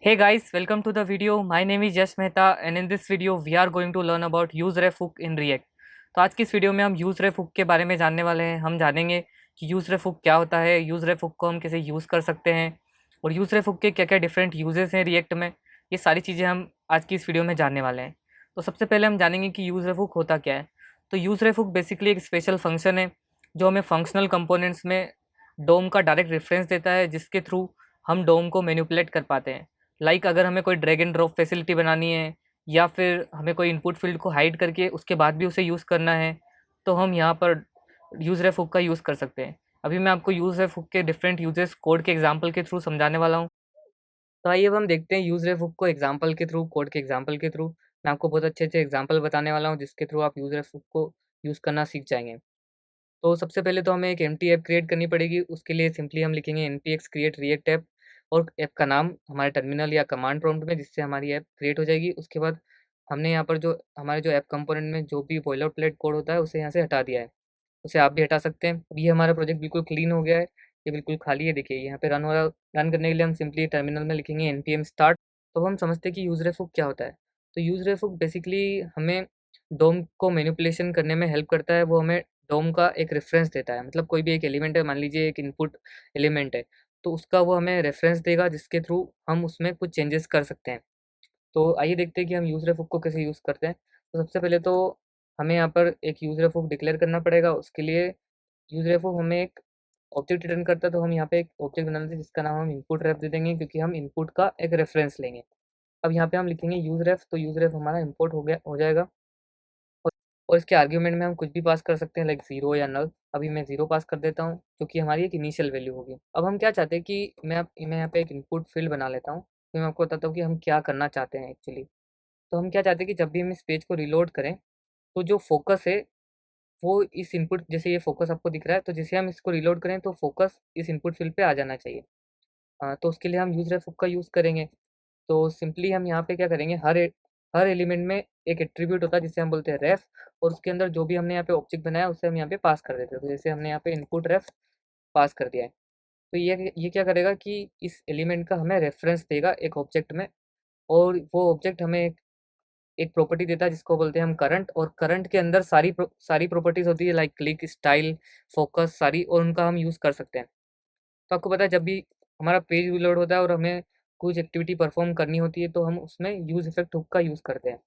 Hey guys, welcome to the video. My name is Yash Mehta and in this video we are going to learn about useref hook in React. तो आज की इस video में हम यूजरेफ hook के बारे में जानने वाले हैं। हम जानेंगे कि यूजरेफ हुक क्या होता है, यूजरेफ हुक को हम कैसे यूज़ कर सकते हैं और यूजरेफ हुक के क्या क्या डिफरेंट यूजेस हैं रिएक्ट में। ये सारी चीज़ें हम आज की इस वीडियो में जानने वाले हैं। तो सबसे पहले हम जानेंगे कि यूजरेफ हुक होता क्या है। तो यूजरेफ हुक बेसिकली एक स्पेशल फंक्शन है जो हमें फंक्शनल कंपोनेंट्स में डोम का डायरेक्ट रेफरेंस देता है, जिसके थ्रू हम डोम को मैनिपुलेट कर पाते हैं। अगर हमें कोई ड्रैग एंड ड्रॉप फैसिलिटी बनानी है या फिर हमें कोई इनपुट फील्ड को हाइड करके उसके बाद भी उसे यूज़ करना है, तो हम यहाँ पर यूज़ रेफ हुक का यूज़ कर सकते हैं। अभी मैं आपको यूज़ रेफ हुक के डिफरेंट यूजेस कोड के एग्जांपल के थ्रू समझाने वाला हूँ। तो आइए अब हम देखते हैं यूज़ रेफ हुक को एग्जांपल के थ्रू, कोड के एग्जांपल के थ्रू। मैं आपको बहुत अच्छे अच्छे एग्जांपल बताने वाला हूँ जिसके थ्रू आप यूज़ रेफ हुक को यूज़ करना सीख जाएंगे। तो सबसे पहले तो हमें एक एम्प्टी ऐप क्रिएट करनी पड़ेगी। उसके लिए सिंपली हम लिखेंगे npx create react app और ऐप का नाम हमारे टर्मिनल या कमांड प्रॉम्प्ट में, जिससे हमारी ऐप क्रिएट हो जाएगी। उसके बाद हमने यहाँ पर जो हमारे जो ऐप कंपोनेंट में जो भी बॉयलर प्लेट कोड होता है उसे यहाँ से हटा दिया है। उसे आप भी हटा सकते हैं। अब ये हमारा प्रोजेक्ट बिल्कुल क्लीन हो गया है, ये बिल्कुल खाली है। देखिए यहाँ पे रन हो रहा। रन करने के लिए हम सिंपली टर्मिनल में लिखेंगे npm start। तो हम समझते हैं कि यूज़ रेफ हुक क्या होता है। तो यूज़ रेफ हुक बेसिकली हमें डोम को मैनिपुलेशन करने में हेल्प करता है। वो हमें डोम का एक रेफरेंस देता है। मतलब कोई भी एक एलिमेंट है, मान लीजिए एक इनपुट एलिमेंट है, तो उसका वो हमें रेफरेंस देगा जिसके थ्रू हम उसमें कुछ चेंजेस कर सकते हैं। तो आइए देखते हैं कि हम यूज़ रेफ हुक को कैसे यूज़ करते हैं। तो सबसे पहले तो हमें यहाँ पर एक यूज़ रेफ हुक डिक्लेयर करना पड़ेगा। उसके लिए यूज़ रेफ हुक हमें एक ऑब्जेक्ट रिटर्न करता है, तो हम यहाँ पे एक ऑब्जेक्ट बना लेते हैं जिसका नाम हम इनपुट रेफ दे देंगे, क्योंकि हम इनपुट का एक रेफरेंस लेंगे। अब यहाँ पे हम लिखेंगे यूज़ रेफ, तो यूज़ रेफ हमारा इम्पोर्ट हो जाएगा। और और इसके आर्ग्यूमेंट में हम कुछ भी पास कर सकते हैं, लाइक ज़ीरो या नल। अभी मैं ज़ीरो पास कर देता हूँ क्योंकि हमारी एक इनिशियल वैल्यू होगी। अब हम क्या चाहते हैं कि मैं यहाँ पे एक इनपुट फील्ड बना लेता हूँ। तो मैं आपको बताता हूँ कि हम क्या करना चाहते हैं एक्चुअली। तो हम क्या चाहते हैं कि जब भी हम इस पेज को रिलोड करें, तो जो फोकस है वो इस इनपुट, जैसे ये फोकस आपको दिख रहा है, तो जैसे हम इसको रिलोड करें तो फोकस इस इनपुट फील्ड पे आ जाना चाहिए। तो उसके लिए हम यूज़ रेफ हुक का यूज़ करेंगे। तो सिंपली हम यहाँ पे क्या करेंगे, हर एलिमेंट में एक एट्रीब्यूट होता है जिसे हम बोलते हैं रेफ, और उसके अंदर जो भी हमने यहाँ पे ऑब्जेक्ट बनाया उसे हम यहाँ पे पास कर देते हैं। तो जैसे हमने यहाँ पे इनपुट रेफ पास कर दिया है, तो ये क्या करेगा कि इस एलिमेंट का हमें रेफरेंस देगा एक ऑब्जेक्ट में। और वो ऑब्जेक्ट हमें एक प्रॉपर्टी देता है जिसको बोलते हैं हम करंट। और करंट के अंदर सारी प्रॉपर्टीज होती है, लाइक क्लिक, स्टाइल, फोकस, सारी, और उनका हम यूज़ कर सकते हैं। तो आपको पता है जब भी हमारा पेज रिलोड होता है और हमें कुछ एक्टिविटी परफॉर्म करनी होती है, तो हम उसमें यूज़ इफेक्ट हुक का यूज़ करते हैं।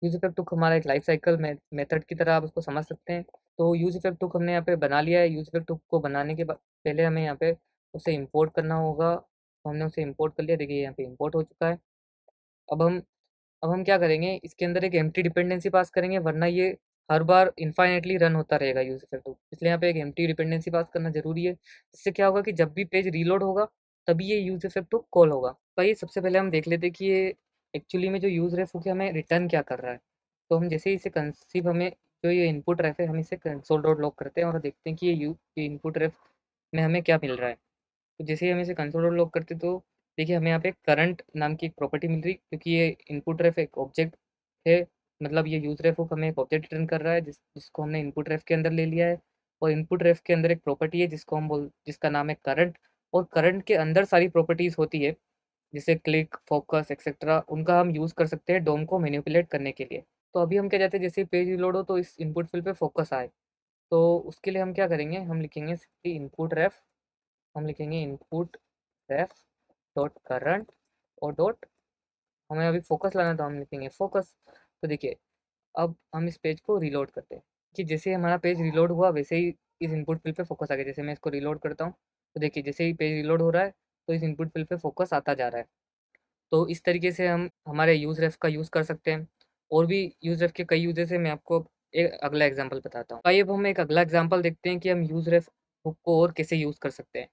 यूज़ इफेक्ट हुक हमारा एक लाइफ साइकिल मेथड की तरह आप उसको समझ सकते हैं। तो यूज़ इफेक्ट हुक हमने यहाँ पे बना लिया है। यूज़ इफेक्ट हुक को बनाने के बाद पहले हमें यहाँ पे उसे इंपोर्ट करना होगा। तो हमने उसे इंपोर्ट कर लिया। देखिए यहाँ पे इंपोर्ट हो चुका है। अब हम अब हम क्या करेंगे, इसके अंदर एक एम्प्टी डिपेंडेंसी पास करेंगे, वरना ये हर बार इनफाइनेटली रन होता रहेगा यूज़ इफेक्ट हुक। इसलिए यहाँ पे एक एम्प्टी डिपेंडेंसी पास करना जरूरी है। इससे क्या होगा कि जब भी पेज रीलोड होगा तभी ये यूज़ इफेक्ट हुक कॉल होगा। तो आइए सबसे पहले हम देख लेते हैं कि ये एक्चुअली में जो यूज़ रेफ हुक है हमें रिटर्न क्या कर रहा है। तो हम जैसे ही इसे कंसीव हमें जो ये इनपुट रेफ है, हम इसे कंसोल डॉट लॉग करते हैं और देखते हैं कि ये इनपुट रेफ में हमें क्या मिल रहा है। तो जैसे ही हम इसे कंसोल डॉट लॉग करते, तो देखिए हमें यहाँ पे करंट नाम की एक प्रॉपर्टी मिल रही, क्योंकि ये इनपुट रेफ एक ऑब्जेक्ट है। मतलब ये यूज रेफ हमें एक ऑब्जेक्ट रिटर्न कर रहा है जिसको हमने इनपुट रेफ के अंदर ले लिया है। और इनपुट रेफ के अंदर एक प्रॉपर्टी है जिसका नाम है करंट। और करंट के अंदर सारी प्रॉपर्टीज होती है, जैसे क्लिक, फोकस एक्सेट्रा, उनका हम यूज़ कर सकते हैं डोम को मैनिपुलेट करने के लिए। तो अभी हम क्या चाहते हैं, जैसे पेज रिलोड हो तो इस इनपुट फील्ड पे फोकस आए। तो उसके लिए हम क्या करेंगे, हम लिखेंगे इनपुट रेफ। हम लिखेंगे इनपुट रेफ डॉट करंट और डॉट, हमें अभी फोकस लाना तो हम लिखेंगे फोकस। तो देखिए अब हम इस पेज को रीलोड करते हैं कि जैसे ही हमारा पेज रीलोड हुआ वैसे ही इस इनपुट फील्ड पे फोकस आ गया। जैसे मैं इसको रीलोड करता हूँ, तो देखिए जैसे ही पेज रीलोड हो रहा है तो इस इनपुट फील्ड पे फोकस आता जा रहा है। तो इस तरीके से हम हमारे यूज रेफ का यूज़ कर सकते हैं। और भी यूज रेफ के कई यूजेस है, मैं आपको एक अगला एग्जाम्पल बताता हूँ। आइए अब हम एक अगला एग्जाम्पल देखते हैं कि हम यूज रेफ हुक को और कैसे यूज़ कर सकते हैं।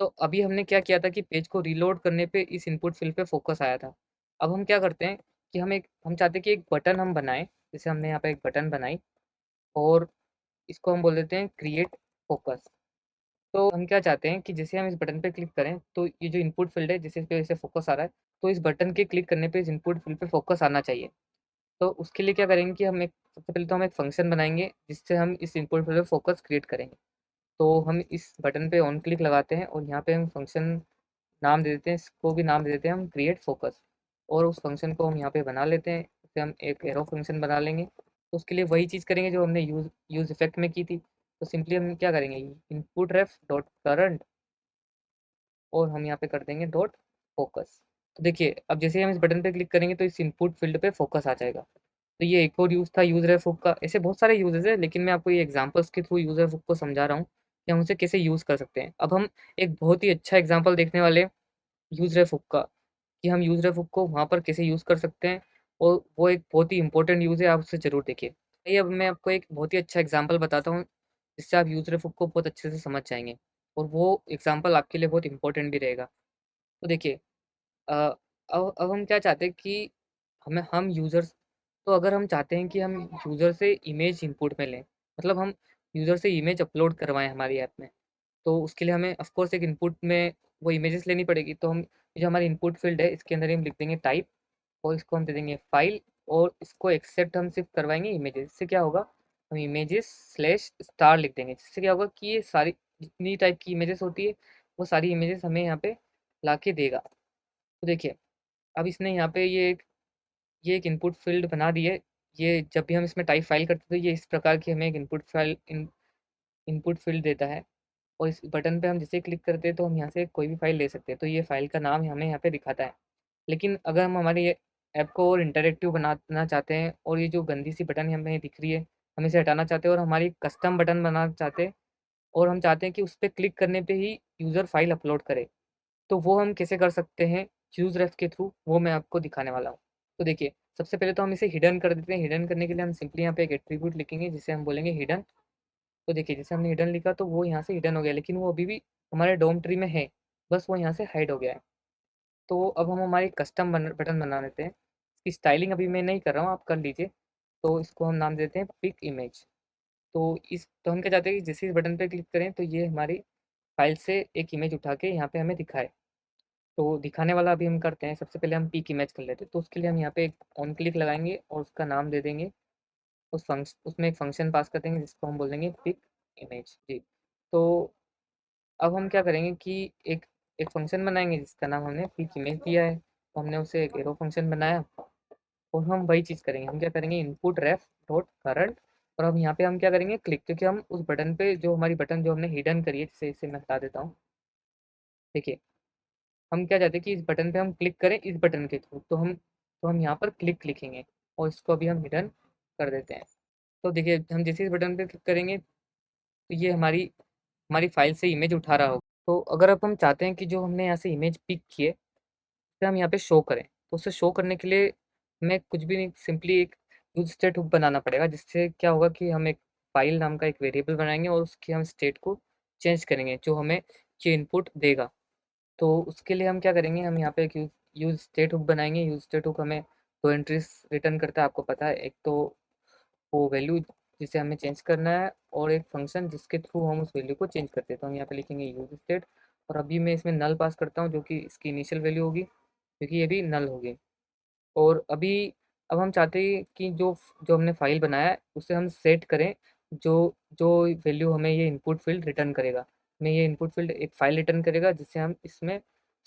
तो अभी हमने क्या किया था कि पेज को रीलोड करने पे इस इनपुट फील्ड पे फोकस आया था। अब हम क्या करते हैं कि हम चाहते हैं कि एक बटन हम बनाएं। जैसे हमने यहाँ पे एक बटन बनाई और इसको हम बोल देते हैं क्रिएट फोकस। तो हम क्या चाहते हैं कि जैसे हम इस बटन पे क्लिक करें तो ये जो इनपुट फील्ड है जिस पे जैसे फोकस आ रहा है, तो इस बटन के क्लिक करने पे इस इनपुट फील्ड पे फोकस आना चाहिए। तो उसके लिए क्या करेंगे कि सबसे पहले तो हम एक फंक्शन बनाएंगे जिससे हम इस इनपुट फील्ड पे फोकस क्रिएट करेंगे। तो हम इस बटन पे ऑन क्लिक लगाते हैं और यहाँ पे हम फंक्शन नाम दे देते हैं, इसको भी नाम दे देते हैं हम क्रिएट फोकस। और उस फंक्शन को हम यहाँ पे बना लेते हैं, उसे हम एक एरो फंक्शन बना लेंगे। तो उसके लिए वही चीज़ करेंगे जो हमने यूज़ यूज़ इफेक्ट में की थी। तो सिंपली हम क्या करेंगे, इनपुट रेफ डॉट करंट, और हम यहाँ पे कर देंगे डॉट फोकस। तो देखिए अब जैसे ही हम इस बटन पे क्लिक करेंगे तो इस इनपुट फील्ड पे फोकस आ जाएगा। तो ये एक और यूज़ था यूज़ रेफ हुक का। ऐसे बहुत सारे यूजेस है, लेकिन मैं आपको ये एग्जांपल्स के थ्रू यूज़ रेफ हुक को समझा रहा हूँ कि हम उसे कैसे यूज़ कर सकते हैं। अब हम एक बहुत ही अच्छा एग्जांपल देखने वाले हैं यूज़ रेफ हुक का, कि हम यूज़ रेफ हुक को वहाँ पर कैसे यूज़ कर सकते हैं। और वो एक बहुत ही इंपॉर्टेंट यूज़ है, आप उसे ज़रूर देखिए। ये अब मैं आपको एक बहुत ही अच्छा एग्जांपल बताता हूँ, जिससे आप यूज़ रेफ हुक को बहुत अच्छे से समझ जाएंगे, और वो एग्जांपल आपके लिए बहुत इंपॉर्टेंट भी रहेगा। तो देखिए अ, अब हम क्या चाहते हैं कि हम यूज़र्स, तो अगर हम चाहते हैं कि हम यूज़र से इमेज इनपुट में लें, मतलब हम यूज़र से इमेज अपलोड करवाएँ हमारी ऐप में, तो उसके लिए हमें ऑफ कोर्स एक इनपुट में वो इमेजेस लेनी पड़ेगी। तो हम ये जो हमारी इनपुट फ़ील्ड है, इसके अंदर हम लिख देंगे टाइप, और इसको हम दे देंगे फाइल, और इसको एक्सेप्ट हम सिर्फ़ करवाएँगे इमेजेस। इससे क्या होगा, हम इमेजेस स्लैश स्टार लिख देंगे, जिससे क्या होगा कि ये सारी जितनी टाइप की इमेजेस होती है, वो सारी इमेजेस हमें यहाँ पे लाके देगा। तो देखिए अब इसने यहाँ पे ये एक इनपुट फ़ील्ड बना दी है। ये जब भी हम इसमें टाइप फ़ाइल करते हैं तो ये इस प्रकार की हमें एक इनपुट फ़ील्ड देता है। और इस बटन पे हम जैसे ही क्लिक करते हैं तो हम यहाँ से कोई भी फ़ाइल ले सकते हैं। तो ये फ़ाइल का नाम हमें यहाँ पे दिखाता है। लेकिन अगर हम हमारी ये ऐप को और इंटरैक्टिव बनाना चाहते हैं, और ये जो गंदी सी बटन हमें दिख रही है, हम इसे हटाना चाहते हैं और हमारी कस्टम बटन बनाना चाहते हैं, और हम चाहते हैं कि उस पे क्लिक करने पे ही यूज़र फ़ाइल अपलोड करे, तो वो हम कैसे कर सकते हैं यूज़रेफ के थ्रू, वो मैं आपको दिखाने वाला हूँ। तो देखिए, सबसे पहले तो हम इसे हिडन कर देते हैं। हिडन करने के लिए हम सिंपली यहाँ पे एक एट्रीब्यूट लिखेंगे, जिसे हम बोलेंगे हिडन। तो देखिए जैसे हमने हिडन लिखा तो वो यहाँ से हिडन हो गया, लेकिन वो अभी भी हमारे डोम ट्री में है, बस वो यहाँ से हाइड हो गया है। तो अब हम हमारी कस्टम बटन बना लेते हैं। इसकी स्टाइलिंग अभी मैं नहीं कर रहा हूँ, आप कर लीजिए। तो इसको हम नाम देते हैं पिक इमेज। तो हम क्या चाहते हैं कि जैसे इस बटन पे क्लिक करें तो ये हमारी फाइल से एक इमेज उठा के यहाँ पे हमें दिखाए। तो दिखाने वाला अभी हम करते हैं। सबसे पहले हम पिक इमेज कर लेते हैं, तो उसके लिए हम यहाँ पे एक ऑन क्लिक लगाएंगे और उसका नाम दे देंगे। उसमें एक फंक्शन पास कर देंगे, जिसको हम बोल देंगे पिक इमेज जी। तो अब हम क्या करेंगे कि एक एक फंक्शन बनाएंगे जिसका नाम हमने पिक इमेज दिया है। तो हमने उसे एक एरो फंक्शन बनाया, और हम वही चीज़ करेंगे। हम क्या करेंगे, इनपुट रेफ डॉट करंट, और अब यहाँ पे हम क्या करेंगे, क्लिक, क्योंकि हम उस बटन पे जो हमारी बटन जो हमने हिडन करी है, जिसे इसे मैं हटा देता हूँ। देखिए हम क्या चाहते हैं कि इस बटन पे हम क्लिक करें, इस बटन के थ्रू, तो हम यहाँ पर क्लिक लिखेंगे, और इसको अभी हम हिडन कर देते हैं। तो देखिए हम जैसे इस बटन पे क्लिक करेंगे तो ये हमारी हमारी फाइल से इमेज उठा रहा होगा। तो अगर अब हम चाहते हैं कि जो हमने यहाँ से इमेज पिक की है, उसे हम यहाँ पे शो करें, तो उसे शो करने के लिए हमें कुछ भी नहीं, सिंपली एक यूज स्टेट हुक बनाना पड़ेगा, जिससे क्या होगा कि हम एक फाइल नाम का एक वेरिएबल बनाएंगे, और उसकी हम स्टेट को चेंज करेंगे, जो हमें ये इनपुट देगा। तो उसके लिए हम क्या करेंगे, हम यहाँ पे एक यूज़ यूज़ स्टेट हुक बनाएँगे। यूज़ स्टेट हुक हमें 2 एंट्रीज़ रिटर्न करता है, आपको पता है। एक तो वो वैल्यू जिसे हमें चेंज करना है, और एक फंक्शन जिसके थ्रू हम उस वैल्यू को चेंज करते हैं। तो हम यहाँ पे लिखेंगे यूज़ स्टेट, और अभी मैं इसमें नल पास करता हूँ, जो कि इसकी इनिशियल वैल्यू होगी, क्योंकि ये भी नल होगी। और अब हम चाहते हैं कि जो जो हमने फ़ाइल बनाया है, उसे हम सेट करें, जो जो वैल्यू हमें ये इनपुट फ़ील्ड रिटर्न करेगा। हमें ये इनपुट फ़ील्ड एक फ़ाइल रिटर्न करेगा, जिसे हम इसमें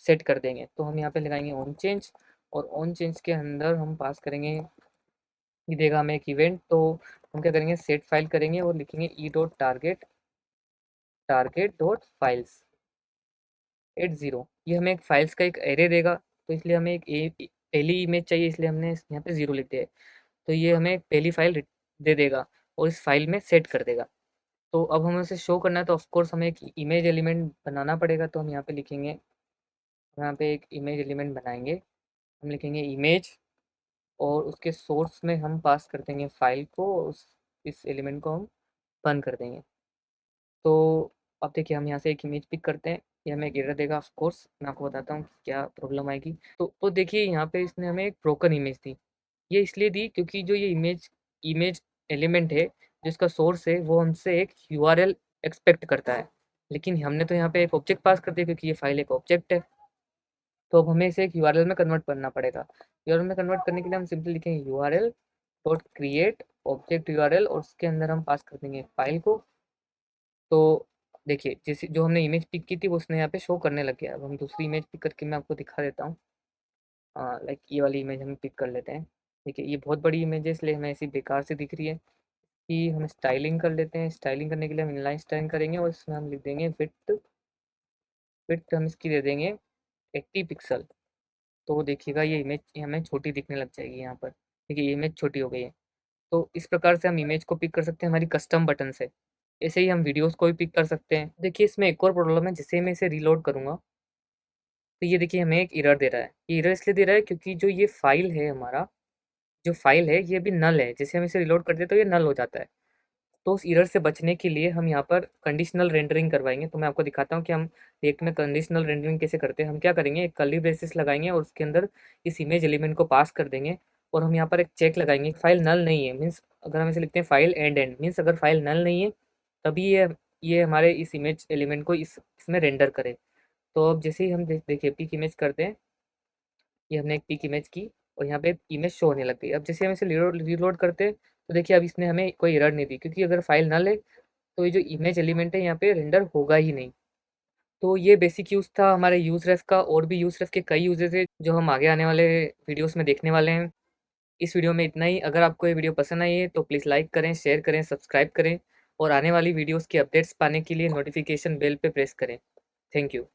सेट कर देंगे। तो हम यहाँ पे लगाएँगे ऑन चेंज, और ऑन चेंज के अंदर हम पास करेंगे, ये देगा हमें एक इवेंट। तो हम क्या करेंगे, सेट फ़ाइल करेंगे और लिखेंगे E dot target target dot files at zero. ये हमें एक फाइल्स का एक एरे देगा, तो इसलिए हमें पहली इमेज चाहिए, इसलिए हमने यहाँ पे 0 लिख दिया है। तो ये हमें पहली फाइल दे देगा, और इस फाइल में सेट कर देगा। तो अब हमें उसे शो करना है, तो ऑफ कोर्स हमें एक इमेज एलिमेंट बनाना पड़ेगा। तो हम यहाँ पे लिखेंगे, यहाँ पे एक इमेज एलिमेंट बनाएंगे। हम लिखेंगे इमेज, और उसके सोर्स में हम पास कर देंगे फाइल को, इस एलिमेंट को हम बंद कर देंगे। तो अब देखिए हम यहाँ से एक इमेज पिक करते हैं, ये हमें एक एरर देगा। ऑफ कोर्स मैं आपको बताता हूँ कि क्या प्रॉब्लम आएगी। तो देखिए यहाँ पे इसने हमें एक ब्रोकन इमेज दी। ये इसलिए दी क्योंकि जो ये इमेज इमेज एलिमेंट है, जिसका सोर्स है, वो हमसे एक यूआरएल एक्सपेक्ट करता है। लेकिन हमने तो यहाँ पे एक ऑब्जेक्ट पास कर दिया, क्योंकि ये फाइल एक ऑब्जेक्ट है। तो अब हमें इसे एक यूआरएल में कन्वर्ट करना पड़ेगा। यूआरएल में कन्वर्ट करने के लिए हम सिंपली लिखेंगे URL dot create object URL, और उसके अंदर हम पास कर देंगे फाइल को। तो देखिए जैसे जो हमने इमेज पिक की थी वो उसने यहाँ पे शो करने लग गया। अब हम दूसरी इमेज पिक करके मैं आपको दिखा देता हूँ। लाइक ये वाली इमेज हम पिक कर लेते हैं। देखिए ये बहुत बड़ी इमेज है इसलिए हमें ऐसी बेकार से दिख रही है कि हम स्टाइलिंग कर लेते हैं। स्टाइलिंग करने के लिए हम इनलाइन स्टाइलिंग करेंगे और इसमें हम लिख देंगे विड्थ। विड्थ हम इसकी दे देंगे 80 पिक्सल। तो देखिएगा ये इमेज हमें छोटी दिखने लग जाएगी यहाँ पर। देखिए ये इमेज छोटी हो गई है। तो इस प्रकार से हम इमेज को पिक कर सकते हैं हमारी कस्टम बटन से। ऐसे ही हम वीडियोस को भी पिक कर सकते हैं। देखिए इसमें एक और प्रॉब्लम है, जैसे मैं इसे रीलोड करूँगा तो ये देखिए हमें एक एरर दे रहा है। ये एरर इसलिए दे रहा है क्योंकि जो ये फाइल है हमारा, जो फाइल है ये अभी नल है। जैसे हम इसे रीलोड करते हैं तो ये नल हो जाता है। तो उस एरर से बचने के लिए हम यहाँ पर कंडीशनल रेंडरिंग करवाएंगे। तो मैं आपको दिखाता हूँ कि हम रिएक्ट में कंडीशनल रेंडरिंग कैसे करते हैं। हम क्या करेंगे, एक कर्ली ब्रेसेस लगाएंगे और उसके अंदर इस इमेज एलिमेंट को पास कर देंगे और हम यहाँ पर एक चेक लगाएंगे फाइल नल नहीं है। मीन्स अगर हम इसे लिखते हैं फाइल एंड मीन्स अगर फाइल नल नहीं है तभी ये हमारे इस इमेज एलिमेंट को इसमें रेंडर करे। तो अब जैसे ही हम देखिए पिक इमेज करते हैं, ये हमने एक पिक इमेज की और यहाँ पे इमेज शो होने लग गई। अब जैसे हम इसे रीलोड करते हैं तो देखिए अब इसने हमें कोई एरर नहीं दी, क्योंकि अगर फाइल नल है तो ये जो इमेज एलिमेंट है यहाँ पे रेंडर होगा ही नहीं। तो ये बेसिक यूज़ था हमारे यूज़ रेफ का। और भी यूज़ रेफ के कई यूजेस है जो हम आगे आने वाले वीडियोस में देखने वाले हैं। इस वीडियो में इतना ही। अगर आपको ये वीडियो पसंद आई है तो प्लीज़ लाइक करें, शेयर करें, सब्सक्राइब करें और आने वाली वीडियोस की अपडेट्स पाने के लिए नोटिफिकेशन बेल पे प्रेस करें। Thank you.